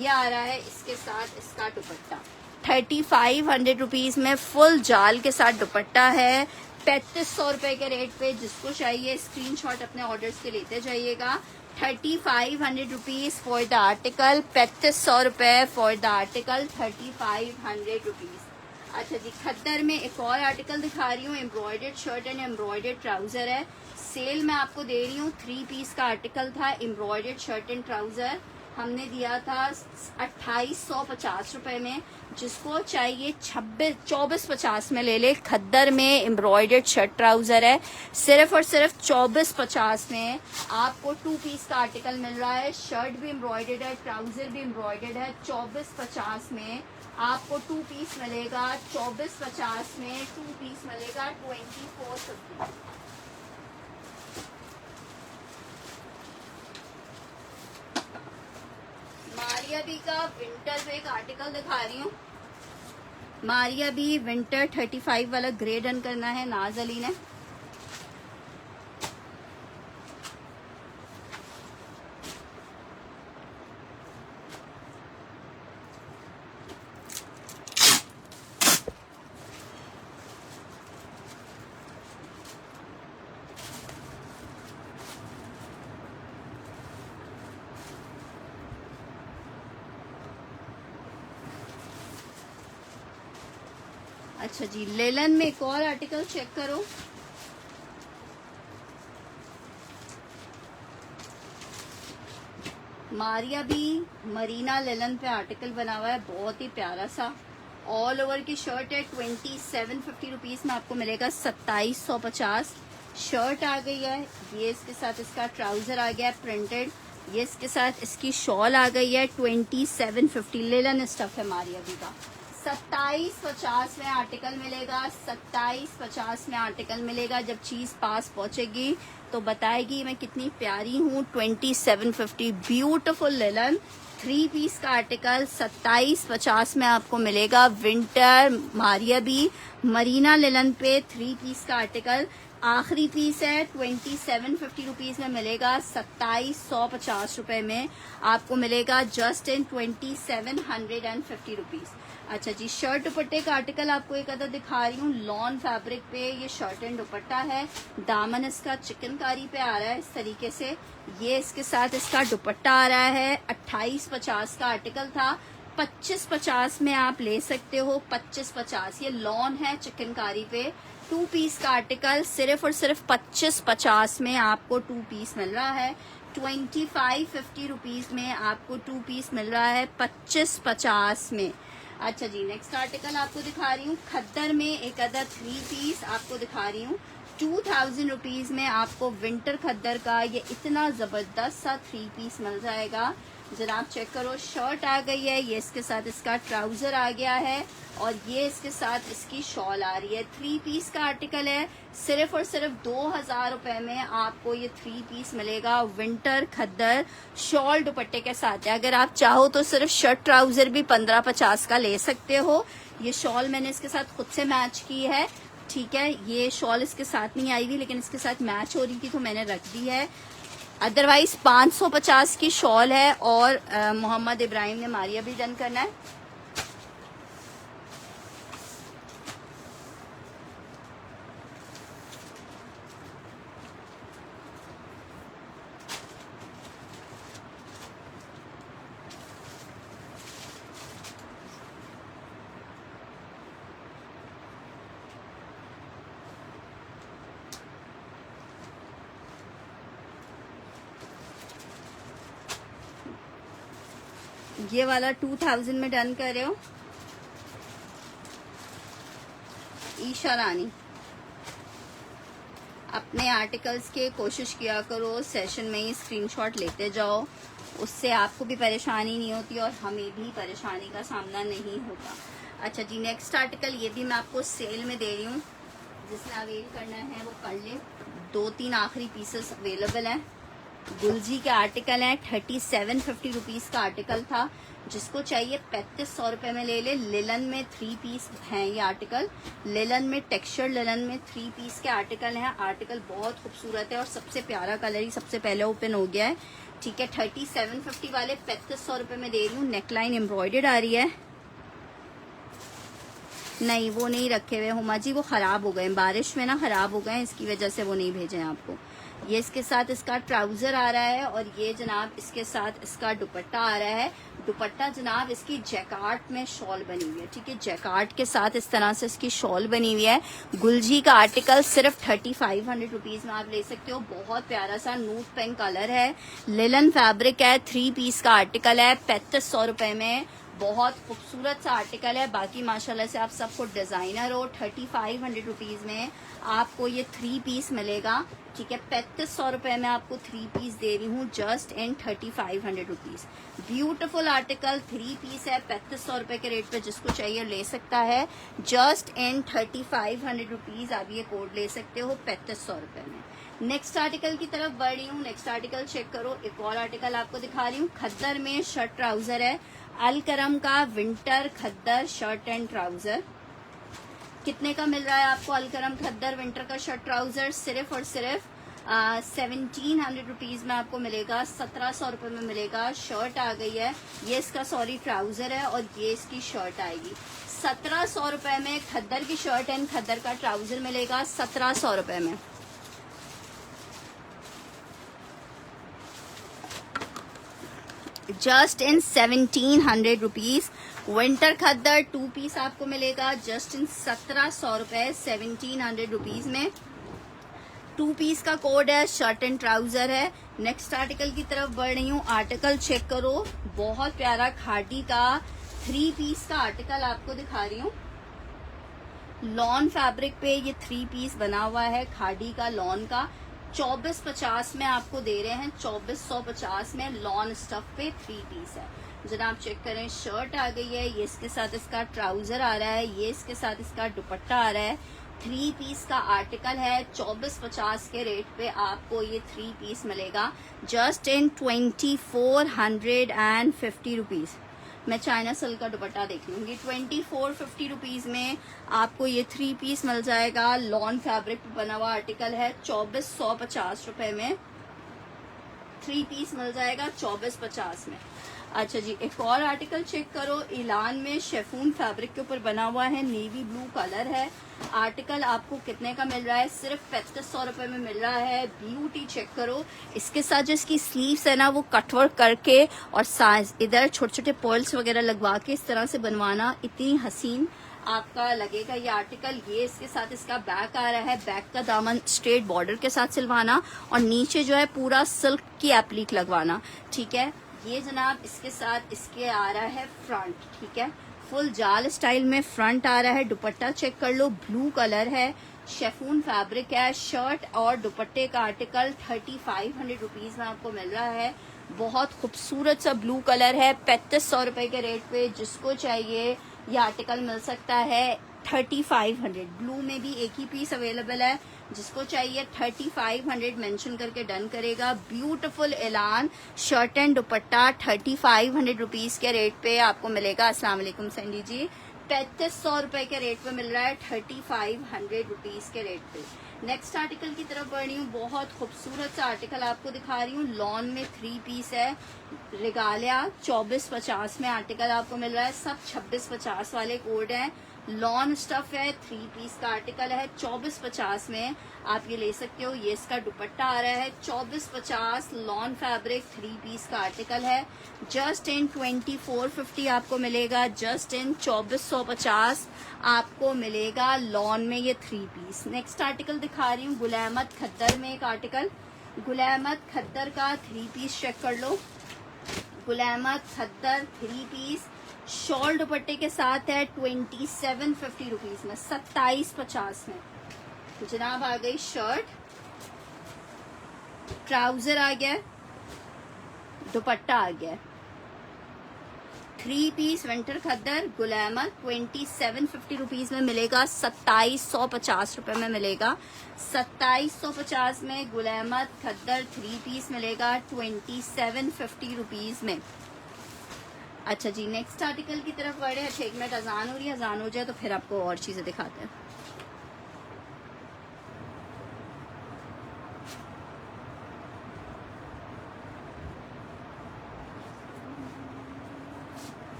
B: ये आ रहा है इसके साथ इसका दुपट्टा। 3500 रुपीज में फुल जाल के साथ दुपट्टा है। 3500 रुपए के रेट पे जिसको चाहिए स्क्रीनशॉट अपने ऑर्डर्स के लेते जाइएगा। 3500 रुपीज फॉर द आर्टिकल। 3500 रुपए फॉर द आर्टिकल, 3500 रुपीज। अच्छा जी, खद्दर में एक और आर्टिकल दिखा रही हूँ। Embroidered shirt and embroidered trouser है। सेल में आपको दे रही हूँ। 3 पीस का आर्टिकल था, एम्ब्रॉयडर्ड शर्ट एंड ट्राउजर। हमने दिया था 2850 रुपए में। जिसको चाहिए 2450 में ले ले। खद्दर में एम्ब्रॉयडर्ड शर्ट ट्राउजर है, सिर्फ और सिर्फ 2450 में आपको 2 पीस का आर्टिकल मिल रहा है। शर्ट भी एम्ब्रॉयडर्ड है, ट्राउजर भी एम्ब्रॉयडर्ड है। 2450 में आपको 2 पीस मिलेगा। 2450 में 2 पीस मिलेगा 2450। मारिया बी का विंटर पे एक आर्टिकल दिखा रही हूँ। मारिया बी विंटर 35 वाला ग्रे डन करना है नाज अली ने। अच्छा जी, लेलन में एक और आर्टिकल चेक करो। मारिया बी मरीना लेलन पे आर्टिकल बना हुआ है, बहुत ही प्यारा सा। ऑल ओवर की शर्ट है। 2750 रुपीज में आपको मिलेगा 2750। शर्ट आ गई है, ये इसके साथ इसका ट्राउजर आ गया है प्रिंटेड। ये इसके साथ इसकी शॉल आ गई है। 2750 लेलन स्टफ है मारिया बी का। 2750 में आर्टिकल मिलेगा। 2750 में आर्टिकल मिलेगा। जब चीज पास पहुंचेगी तो बताएगी मैं कितनी प्यारी हूँ। 2750 ब्यूटीफुल लेलन 3 पीस का आर्टिकल 2750 में आपको मिलेगा। विंटर मारिया बी मरीना लेलन पे 3 पीस का आर्टिकल आखिरी पीस है। 2750 रुपीज में मिलेगा। 2750 रुपए में आपको मिलेगा जस्ट इन 2750 रुपीज। अच्छा जी, शर्ट दुपट्टे का आर्टिकल आपको एक अदर दिखा रही हूँ। लॉन फैब्रिक पे ये शर्ट एंड दुपट्टा है। दामन इसका चिकनकारी पे आ रहा है इस तरीके से। ये इसके साथ इसका दुपट्टा आ रहा है। 2850 का आर्टिकल था, 2550 में आप ले सकते हो। 2550 ये लॉन है चिकनकारी पे। 2 पीस का आर्टिकल सिर्फ और सिर्फ 2550 में आपको 2 पीस मिल रहा है। 2550 रुपीज में आपको 2 पीस मिल रहा है 2550 में। अच्छा जी, नेक्स्ट आर्टिकल आपको दिखा रही हूँ। खद्दर में एक अदर 3 पीस आपको दिखा रही हूँ। 2000 रुपीज में आपको विंटर खद्दर का ये इतना जबरदस्त सा 3 पीस मिल जाएगा। जनाब चेक करो, शर्ट आ गई है, ये इसके साथ इसका ट्राउजर आ गया है और ये इसके साथ इसकी शॉल आ रही है। 3 पीस का आर्टिकल है। सिर्फ और सिर्फ 2000 रुपए में आपको ये 3 पीस मिलेगा। विंटर खद्दर शॉल दुपट्टे के साथ है। अगर आप चाहो तो सिर्फ शर्ट ट्राउजर भी 1550 का ले सकते हो। ये शॉल मैंने इसके साथ खुद से मैच की है, ठीक है। ये शॉल इसके साथ नहीं आई हुई लेकिन इसके साथ मैच हो रही थी तो मैंने रख दी है। अदरवाइज 550 की शॉल है और मोहम्मद इब्राहिम ने मारिया भी डन करना है। ये वाला 2000 में डन कर रहे हो। ईशा रानी, अपने आर्टिकल्स के कोशिश किया करो सेशन में ही स्क्रीनशॉट लेते जाओ, उससे आपको भी परेशानी नहीं होती और हमें भी परेशानी का सामना नहीं होता। अच्छा जी, नेक्स्ट आर्टिकल ये भी मैं आपको सेल में दे रही हूँ, जिसने अवेल करना है वो कर ले। 2-3 आखिरी पीसेस अवेलेबल हैं। गुलजी के आर्टिकल हैं। 3750 रुपीज का आर्टिकल था। जिसको चाहिए 3500 रुपए में ले ले। लिलन में 3 पीस हैं ये आर्टिकल। लिलन में टेक्सचर लिलन में 3 पीस के आर्टिकल हैं। आर्टिकल बहुत खूबसूरत है और सबसे प्यारा कलर ही सबसे पहले ओपन हो गया है, ठीक है। 3750 वाले 3500 रुपए में दे रही हूँ। नेकलाइन एम्ब्रॉयडर्ड आ रही है। नहीं, वो नहीं रखे हुए हुमा जी, वो खराब हो गए बारिश में ना, खराब हो गए, इसकी वजह से वो नहीं भेजे हैं आपको। ये इसके साथ इसका ट्राउजर आ रहा है और ये जनाब इसके साथ इसका दुपट्टा आ रहा है। दुपट्टा जनाब इसकी जैकार्ड में शॉल बनी हुई है, ठीक है, जैकार्ड के साथ इस तरह से इसकी शॉल बनी हुई है। गुलजी का आर्टिकल सिर्फ 3500 रुपीज में आप ले सकते हो। बहुत प्यारा सा नूट पिंक कलर है, लिलन फैब्रिक है, 3 पीस का आर्टिकल है, 3500 रुपए में। बहुत खूबसूरत सा आर्टिकल है। बाकी माशाल्लाह से आप सबको डिजाइनर हो। 3500 रुपीज में आपको ये 3 पीस मिलेगा, ठीक है। 3500 रुपए में आपको 3 पीस दे रही हूँ just in 3500 rupees. Beautiful article 3 piece है, 3500 रुपए के रेट पे जिसको चाहिए ले सकता है। जस्ट इन 3500 रुपीज आप ये कोड ले सकते हो 3500 रुपए में। नेक्स्ट आर्टिकल की तरफ बढ़ रही हूँ। नेक्स्ट आर्टिकल चेक करो। एक और आर्टिकल आपको दिखा रही हूँ। खद्दर में शर्ट ट्राउजर है, अलकरम का winter khaddar shirt and trouser. कितने का मिल रहा है आपको अलकरम खद्दर विंटर का शर्ट ट्राउजर? सिर्फ और सिर्फ 1700 रुपीज में आपको मिलेगा। 1700 रुपए में मिलेगा। शर्ट आ गई है, ये इसका सॉरी ट्राउजर है और ये इसकी शर्ट आएगी। 1700 रुपए में खद्दर की शर्ट एंड खद्दर का ट्राउजर मिलेगा 1700 रुपए में। Just in 1700 rupees. Winter khaddar 2 piece आपको मिलेगा जस्ट इन 1700 रुपए, 1700 रुपीज में। 2 पीस का कोड है, शर्ट एंड ट्राउजर है। नेक्स्ट आर्टिकल की तरफ बढ़ रही हूँ। आर्टिकल चेक करो, बहुत प्यारा खादी का 3 पीस का आर्टिकल आपको दिखा रही हूँ। लॉन फैब्रिक पे ये 3 पीस बना हुआ है, खादी का लॉन का। 2450 में आपको दे रहे हैं, 2450 में लॉन स्टफ पे 3 पीस है। जनाब चेक करें, शर्ट आ गई है, ये इसके साथ इसका ट्राउजर आ रहा है, ये इसके साथ इसका दुपट्टा आ रहा है। 3 पीस का आर्टिकल है। 2450 के रेट पे आपको ये 3 पीस मिलेगा जस्ट इन 2450 रुपीज। मैं चाइना सिल्क का दुपट्टा देख लूंगी। 2450 रुपीज में आपको ये 3 पीस मिल जाएगा। लॉन फैब्रिक पे बना हुआ आर्टिकल है। 2450 रुपए में 3 पीस मिल जाएगा 2450 में। अच्छा जी, एक और आर्टिकल चेक करो। इलान में शेफून फैब्रिक के ऊपर बना हुआ है, नेवी ब्लू कलर है। आर्टिकल आपको कितने का मिल रहा है? सिर्फ 3500 रुपए में मिल रहा है। ब्यूटी चेक करो, इसके साथ जो इसकी स्लीव्स है ना वो कटवर्क करके और साइज इधर छोटे छोटे पर्ल्स वगैरह लगवा के इस तरह से बनवाना, इतनी हसीन आपका लगेगा ये आर्टिकल। ये इसके साथ इसका बैक आ रहा है, बैक का दामन स्ट्रेट बॉर्डर के साथ सिलवाना और नीचे जो है पूरा सिल्क की एप्लिक लगवाना, ठीक है। ये जनाब इसके साथ इसके आ रहा है फ्रंट, ठीक है, फुल जाल स्टाइल में फ्रंट आ रहा है। दुपट्टा चेक कर लो, ब्लू कलर है, शेफून फैब्रिक है। शर्ट और दुपट्टे का आर्टिकल 3500 रुपीज में आपको मिल रहा है। बहुत खूबसूरत सा ब्लू कलर है। 3500 रुपए के रेट पे जिसको चाहिए ये आर्टिकल मिल सकता है। 3500 ब्लू में भी एक ही पीस अवेलेबल है, जिसको चाहिए 3500 मेंशन करके डन करेगा। ब्यूटीफुल एलान शर्ट एंड दुपट्टा 3500 रुपीज के रेट पे आपको मिलेगा। अस्सलाम वालेकुम संडी जी, 3500 रुपए के रेट पे मिल रहा है 3500 रुपीज के रेट पे। नेक्स्ट आर्टिकल की तरफ बढ़ रही हूँ। बहुत खूबसूरत सा आर्टिकल आपको दिखा रही हूँ। लॉन में 3 पीस है, रिगालिया 2450 में आर्टिकल आपको मिल रहा है। सब 2650 वाले कोड हैं। लॉन स्टफ है, 3 पीस का आर्टिकल है। 2450 में आप ये ले सकते हो। ये इसका दुपट्टा आ रहा है। 2450 लॉन फैब्रिक 3 पीस का आर्टिकल है। जस्ट इन 2450 आपको मिलेगा। जस्ट इन 2450 आपको मिलेगा लॉन में ये 3 पीस। नेक्स्ट आर्टिकल दिखा रही हूँ। गुल अहमद खद्दर में एक आर्टिकल, गुल अहमद खद्दर का 3 पीस चेक कर लो। गुल अहमद खद्दर 3 पीस शॉल दुपट्टे के साथ है। 2750 रुपीज में, 2750 में जनाब आ गई शर्ट, ट्राउजर आ गया, दुपट्टा आ गया। 3 पीस विंटर खद्दर गुल अहमद 2750 रुपीज में मिलेगा। 2750 रुपए में मिलेगा। 2750 में गुल अहमद खद्दर 3 पीस मिलेगा 2750 रुपीज में। अच्छा जी, नेक्स्ट आर्टिकल की तरफ बढ़े। अच्छा 1 मिनट, अजान हो रही है, अजान हो जाए तो फिर आपको और चीजें दिखाते हैं।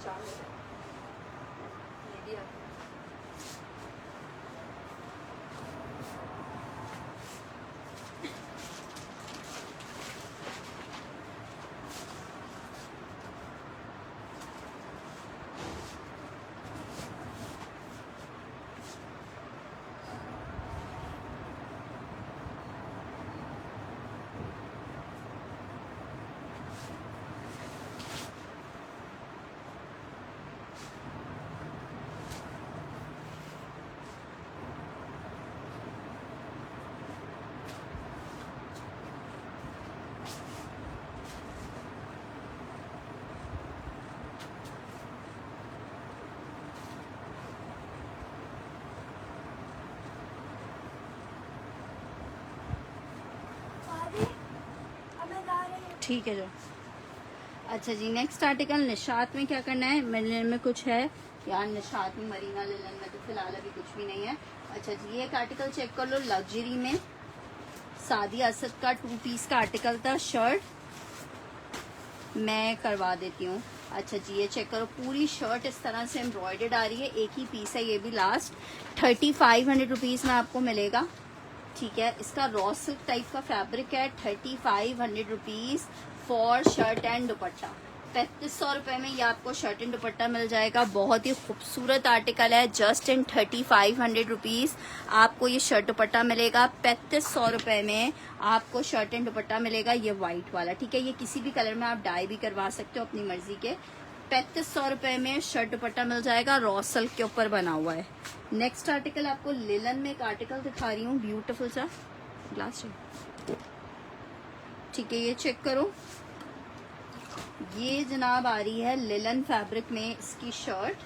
B: चादर है, ये भी आपको ठीक है जो। अच्छा जी, नेक्स्ट आर्टिकल निशात में क्या करना है, लिनन में कुछ है यार, निशात में मरीना लिनन में तो फिलहाल अभी कुछ भी नहीं है। अच्छा जी, ये एक आर्टिकल चेक कर लो, लग्जरी में सादी असद का 2 पीस का आर्टिकल था, शर्ट मैं करवा देती हूँ। अच्छा जी, ये चेक करो, पूरी शर्ट इस तरह से एम्ब्रॉयडर्ड आ रही है, एक ही पीस है, ये भी लास्ट 3500 रुपीज़ में आपको मिलेगा। ठीक है, इसका रॉ सिल्क टाइप का फैब्रिक है, 3500 रुपीज़ फॉर शर्ट एंड दुपट्टा। 3500 रुपये में ये आपको शर्ट एंड दुपट्टा मिल जाएगा। बहुत ही खूबसूरत आर्टिकल है, जस्ट इन 3500 रुपीज़ आपको ये शर्ट दुपट्टा मिलेगा। 3500 रुपये में आपको शर्ट एंड दुपट्टा मिलेगा, ये वाइट वाला। ठीक है, ये किसी भी कलर में आप डाई भी करवा सकते हो अपनी मर्जी के। 3500 रुपये में शर्ट दुपट्टा मिल जाएगा, रॉ सिल्क के ऊपर बना हुआ है। नेक्स्ट आर्टिकल आपको लिनन में एक आर्टिकल दिखा रही हूँ, ब्यूटीफुल सा ग्लास। ठीक है, ये चेक करो, ये जनाब आ रही है लिनन फैब्रिक में इसकी शर्ट,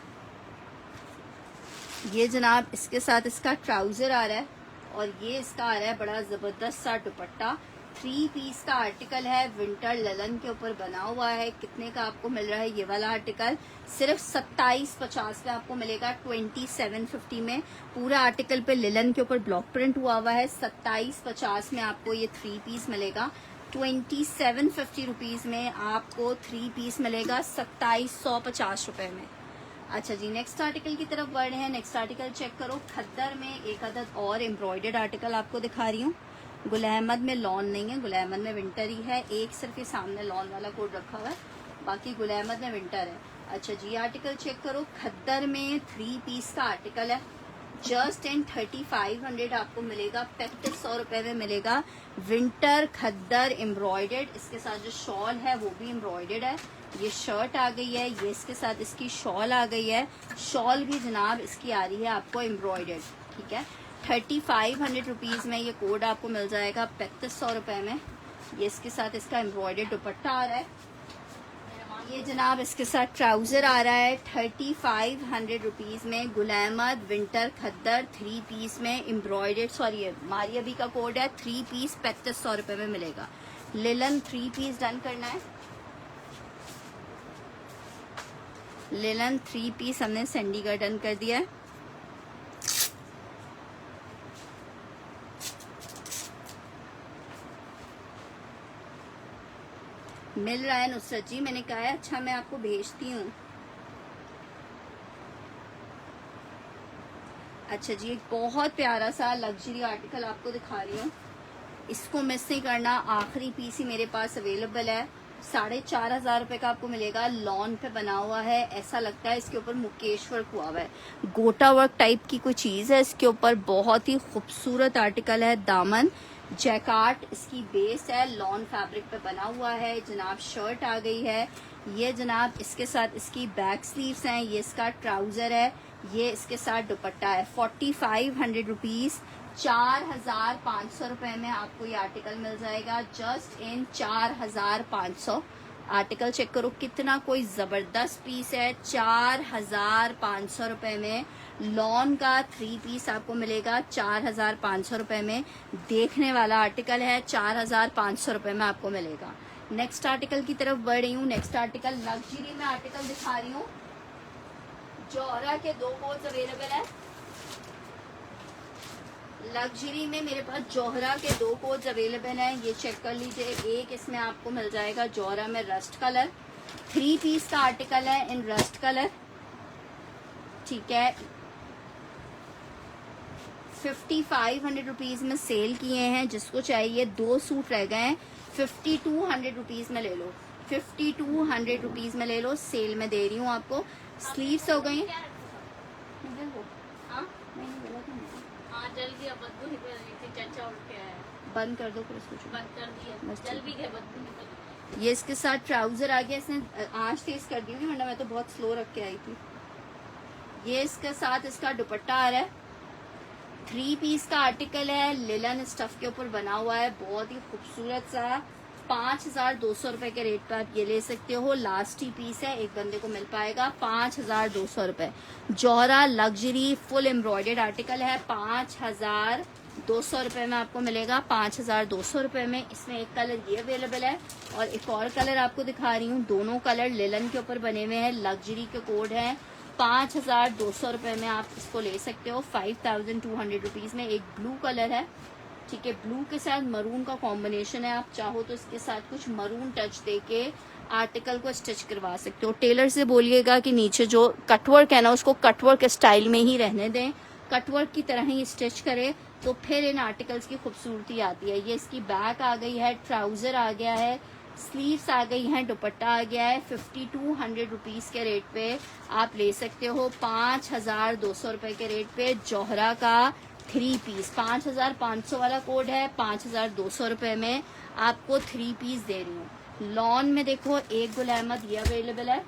B: ये जनाब इसके साथ इसका ट्राउजर आ रहा है, और ये इसका आ रहा है बड़ा जबरदस्त सा दुपट्टा। 3 पीस का आर्टिकल है, विंटर लिनन के ऊपर बना हुआ है। कितने का आपको मिल रहा है ये वाला आर्टिकल? सिर्फ 2750 में आपको मिलेगा, 2750 में। पूरा आर्टिकल पे लिनन के ऊपर ब्लॉक प्रिंट हुआ हुआ है। 2750 में आपको ये 3 पीस मिलेगा। 2750 रुपीज में आपको 3 पीस मिलेगा, 2750 रुपए में। अच्छा जी, नेक्स्ट आर्टिकल की तरफ बढ़ रहे हैं। नेक्स्ट आर्टिकल चेक करो, खद्दर में एक अदद और एम्ब्रॉयडर्ड आर्टिकल आपको दिखा रही हूँ। गुल अहमद में लॉन नहीं है, गुल अहमद में विंटर ही है। एक सिर्फ ये सामने लॉन वाला कोड रखा हुआ है, बाकी गुल अहमद में विंटर है। अच्छा जी, आर्टिकल चेक करो, खद्दर में 3 पीस का आर्टिकल है, जस्ट इन 3500 आपको मिलेगा, 3500 रुपए में मिलेगा। विंटर खद्दर एम्ब्रॉयडर्ड, इसके साथ जो शॉल है वो भी एम्ब्रॉयडर्ड है। ये शर्ट आ गई है, ये इसके साथ इसकी शॉल आ गई है। शॉल भी जनाब इसकी आ रही है आपको एम्ब्रॉयडर्ड। ठीक है, 3500 रुपीज में ये कोड आपको मिल जाएगा, 3500 रुपए में। ये इसके साथ इसका एम्ब्रॉयडर्ड दुपट्टा आ रहा है। ये जनाब इसके साथ ट्राउजर आ रहा है, 3500 रुपीज में। गुल अहमद विंटर खद्दर 3 पीस में एम्ब्रॉयडर्ड, सॉरी मारिया बी का कोड है, 3 पीस 3500 रुपए में मिलेगा। लिलन 3 पीस डन करना है, लिलन 3 पीस हमने सैंडी का डन कर दिया है। मिल रहा है नुसरत जी, मैंने कहा है अच्छा मैं आपको भेजती हूँ। अच्छा जी, एक बहुत प्यारा सा लग्जरी आर्टिकल आपको दिखा रही हूँ, इसको मिस नहीं करना। आखिरी पीस ही मेरे पास अवेलेबल है, 4500 रुपए का आपको मिलेगा। लॉन पे बना हुआ है, ऐसा लगता है इसके ऊपर मुकेश वर्क हुआ हुआ है, गोटा वर्क टाइप की कोई चीज है इसके ऊपर। बहुत ही खूबसूरत आर्टिकल है। दामन जैकार्ट इसकी बेस है, लॉन फैब्रिक पे बना हुआ है जनाब। शर्ट आ गई है, ये जनाब इसके साथ इसकी बैक स्लीव्स हैं, ये इसका ट्राउजर है, ये इसके साथ दुपट्टा है। 4500 रुपीज, 4500 रुपए में आपको ये आर्टिकल मिल जाएगा, जस्ट इन 4500। आर्टिकल चेक करो कितना कोई जबरदस्त पीस है, 4500 रुपए में। लॉन का 3 पीस आपको मिलेगा 4500 रुपए में। देखने वाला आर्टिकल है, 4500 रुपए में आपको मिलेगा। नेक्स्ट आर्टिकल की तरफ बढ़ रही हूँ। नेक्स्ट आर्टिकल लग्जरी में आर्टिकल दिखा रही हूँ, जौहरा के 2 कोड्स अवेलेबल है। लग्जरी में मेरे पास जौहरा के 2 कोड्स अवेलेबल हैं, ये चेक कर लीजिए। एक इसमें आपको मिल जाएगा जौहरा में रस्ट कलर, 3 पीस का आर्टिकल है इन रस्ट कलर, ठीक है। 5500 रुपीज में सेल किए हैं, जिसको चाहिए 2 सूट रह गए हैं, 5200 रुपीज में ले लो, 5200 रुपीज में ले लो, सेल में दे रही हूँ आपको। स्लीव्स हो गई,
A: हाँ जल्दी अब बदबू निकल रही थी, चचा उठ के आया,
B: बंद कर दो फिर इसको,
A: बंद कर दिया,
B: बस
A: जल भी गया, बदबू निकल रही।
B: ये इसके साथ ट्राउजर आ गया, इसने आज तेज कर दी थी वरना मैं तो बहुत स्लो रख के आई थी। ये इसके साथ इसका दुपट्टा आ रहा है, 3 पीस का आर्टिकल है, लिलन स्टफ के ऊपर बना हुआ है, बहुत ही खूबसूरत सा। 5200 रुपए के रेट पर आप ये ले सकते हो। लास्ट ही पीस है, एक बंदे को मिल पाएगा 5200 रुपए। Zohra luxury full embroidered article है, 5200 रुपए में आपको मिलेगा, 5200 रुपए में। इसमें एक कलर ये अवेलेबल है और एक और कलर आपको दिखा रही हूँ, दोनों कलर लिलन के ऊपर बने हुए हैं, लग्जरी के कोड है। 5200 रुपए में आप इसको ले सकते हो, 5200 रुपीज में। एक ब्लू कलर है, ठीक है, ब्लू के साथ मरून का कॉम्बिनेशन है, आप चाहो तो इसके साथ कुछ मरून टच देके आर्टिकल को स्टिच करवा सकते हो। टेलर से बोलिएगा कि नीचे जो कटवर्क है ना उसको कटवर्क स्टाइल में ही रहने दें, कटवर्क की तरह ही स्टिच करे, तो फिर इन आर्टिकल्स की खूबसूरती आती है। ये इसकी बैक आ गई है, ट्राउजर आ गया है, स्लीव्स आ गई हैं, दुपट्टा आ गया है। 5200 रुपीज के रेट पे आप ले सकते हो, 5200 रुपए के रेट पे जौहरा का 3 पीस। 5500 वाला कोड है, 5200 रुपए में आपको 3 पीस दे रही हूँ। लॉन में देखो एक गुल अहमद ये अवेलेबल है,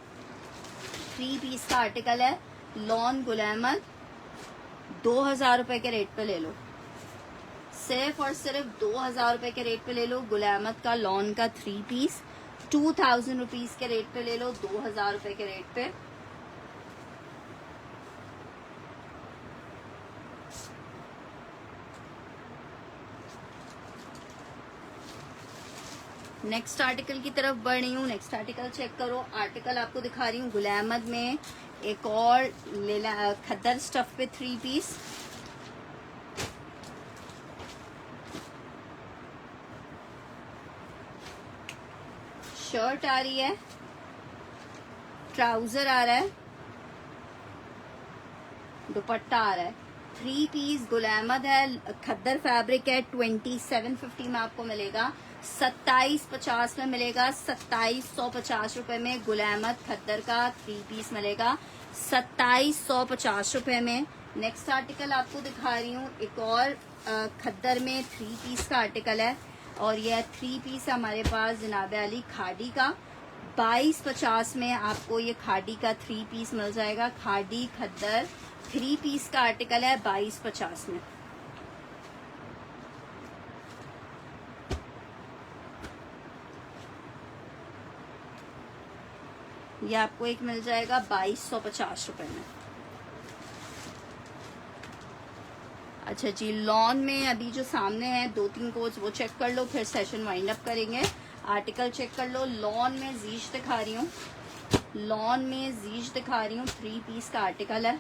B: 3 पीस का आर्टिकल है, लॉन गुल अहमद 2000 रुपए के रेट पे ले लो, सिर्फ और सिर्फ 2000 रुपए के रेट पे ले लो। गुल अहमद का लॉन का 3 पीस 2000 रुपीज के रेट पे ले लो, 2000 रुपए के रेट पे। नेक्स्ट आर्टिकल की तरफ बढ़ रही हूँ, नेक्स्ट आर्टिकल चेक करो। आर्टिकल आपको दिखा रही हूँ गुल अहमद में, एक और खद्दर स्टफ पे 3 पीस। शर्ट आ रही है, ट्राउजर आ रहा है, दुपट्टा आ रहा है, 3 पीस गुल अहमद है, खद्दर फैब्रिक है, 2750 में आपको मिलेगा, 2750 में मिलेगा, 2750 रुपए में गुल अहमद खद्दर का 3 पीस मिलेगा, 2750 रुपए में। नेक्स्ट आर्टिकल आपको दिखा रही हूँ, एक और खद्दर में 3 पीस का आर्टिकल है, और यह 3 पीस हमारे पास जनाब अली खादी का 2250 में आपको ये खादी का 3 पीस मिल जाएगा। खादी खद्दर 3 पीस का आर्टिकल है 2250 में। ये आपको एक मिल जाएगा 2250 रुपए में। अच्छा जी, लॉन में अभी जो सामने है 2-3 कोड्स वो चेक कर लो, फिर सेशन वाइंड अप करेंगे। आर्टिकल चेक कर लो। लॉन में जीश दिखा रही हूँ, लॉन में जीश दिखा रही हूँ, 3 पीस का आर्टिकल है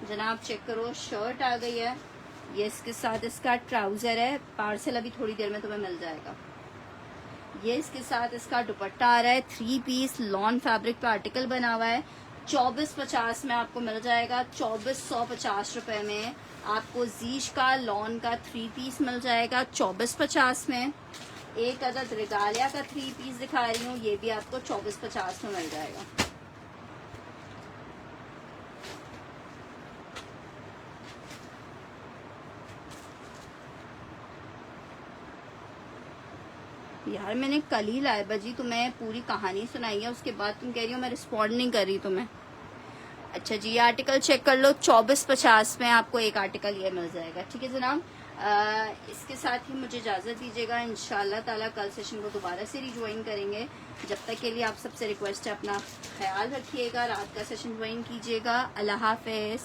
B: जनाब, चेक करो। शर्ट आ गई है, ये इसके साथ इसका ट्राउजर है, पार्सल अभी थोड़ी देर में तुम्हें मिल जाएगा। ये इसके साथ इसका दुपट्टा आ रहा है, 3 पीस लॉन फैब्रिक पे आर्टिकल बना हुआ है, 2450 में आपको मिल जाएगा। 2450 रुपए में आपको जीश का लॉन का 3 पीस मिल जाएगा 2450 में। एक अदद रिगालिया का 3 पीस दिखा रही हूँ, ये भी आपको 2450 में मिल जाएगा। यार मैंने कल ही लाए बजी तुम्हें पूरी कहानी सुनाई है, उसके बाद तुम कह रही हो मैं रिस्पॉन्ड नहीं कर रही तुम्हें। अच्छा जी, ये आर्टिकल चेक कर लो, 2450 में आपको एक आर्टिकल ये मिल जाएगा। ठीक है जनाब, इसके साथ ही मुझे इजाज़त दीजिएगा। इंशाल्लाह ताला कल सेशन को दोबारा से रिज्वाइन करेंगे। जब तक के लिए आप सबसे रिक्वेस्ट है अपना ख्याल रखिएगा, रात का सेशन ज्वाइन कीजिएगा। अल्लाह हाफिज़।